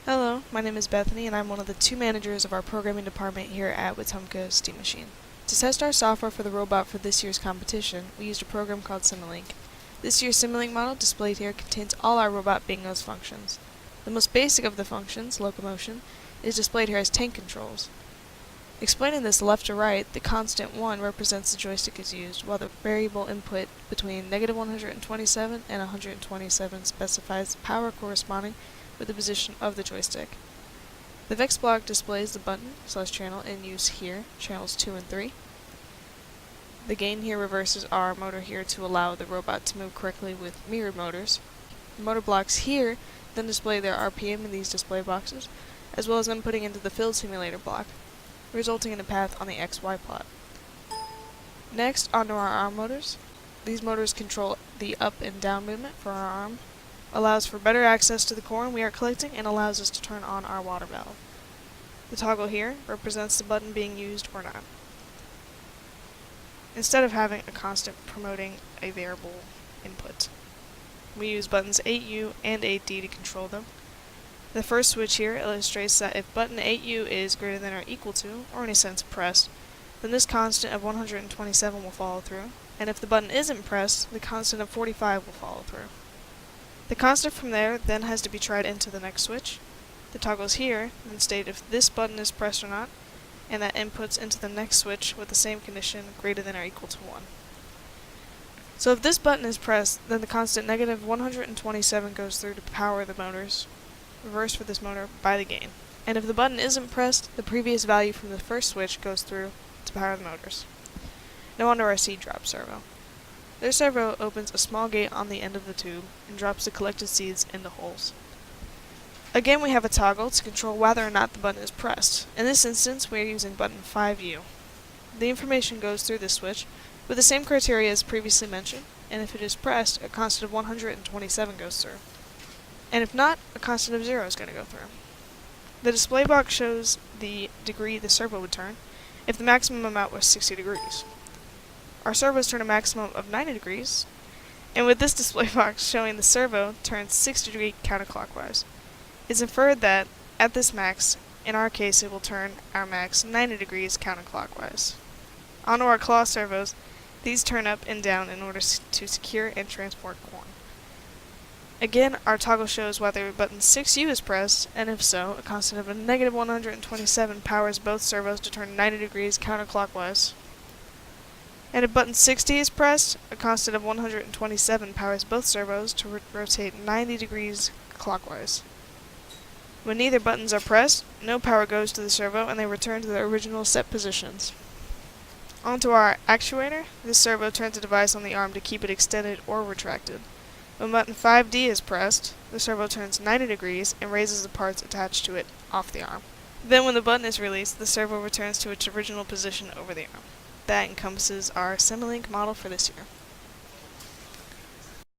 Hello, my name is Bethany and I'm one of the two managers of our programming department here at Wetumpka Steam Machine. To test our software for the robot for this year's competition, we used a program called Simulink. This year's Simulink model displayed here contains all our robot bingo's functions. The most basic of the functions, locomotion, is displayed here as tank controls. Explaining this left to right, the constant 1 represents the joystick is used, while the variable input between -127 and 127 specifies the power corresponding with the position of the joystick. The VEX block displays the button/channel in use here, channels 2 and 3. The gain here reverses our motor here to allow the robot to move correctly with mirrored motors. The motor blocks here then display their RPM in these display boxes, as well as inputting into the field simulator block, resulting in a path on the XY plot. Next, onto our arm motors. These motors control the up and down movement for our arm, allows for better access to the corn we are collecting, and allows us to turn on our water valve. The toggle here represents the button being used or not, instead of having a constant promoting a variable input. We use buttons 8U and 8D to control them. The first switch here illustrates that if button 8U is greater than or equal to, or in a sense pressed, then this constant of 127 will follow through, and if the button isn't pressed, the constant of 45 will follow through. The constant from there then has to be tried into the next switch. The toggles here then state if this button is pressed or not, and that inputs into the next switch with the same condition greater than or equal to 1. So if this button is pressed, then the constant -127 goes through to power the motors, reversed for this motor by the gain. And if the button isn't pressed, the previous value from the first switch goes through to power the motors. Now onto our seed drop servo. This servo opens a small gate on the end of the tube and drops the collected seeds into holes. Again, we have a toggle to control whether or not the button is pressed. In this instance, we are using button 5U. The information goes through this switch with the same criteria as previously mentioned, and if it is pressed, a constant of 127 goes through. And if not, a constant of 0 is going to go through. The display box shows the degree the servo would turn if the maximum amount was 60 degrees. Our servos turn a maximum of 90 degrees, and with this display box showing the servo turns 60 degrees counterclockwise, it's inferred that, at this max, in our case it will turn our max 90 degrees counterclockwise. Onto our claw servos, these turn up and down in order to secure and transport corn. Again, our toggle shows whether button 6U is pressed, and if so, a constant of a -127 powers both servos to turn 90 degrees counterclockwise. And if button 6D is pressed, a constant of 127 powers both servos to rotate 90 degrees clockwise. When neither buttons are pressed, no power goes to the servo and they return to their original set positions. Onto our actuator, this servo turns a device on the arm to keep it extended or retracted. When button 5D is pressed, the servo turns 90 degrees and raises the parts attached to it off the arm. Then when the button is released, the servo returns to its original position over the arm. That encompasses our Simulink model for this year.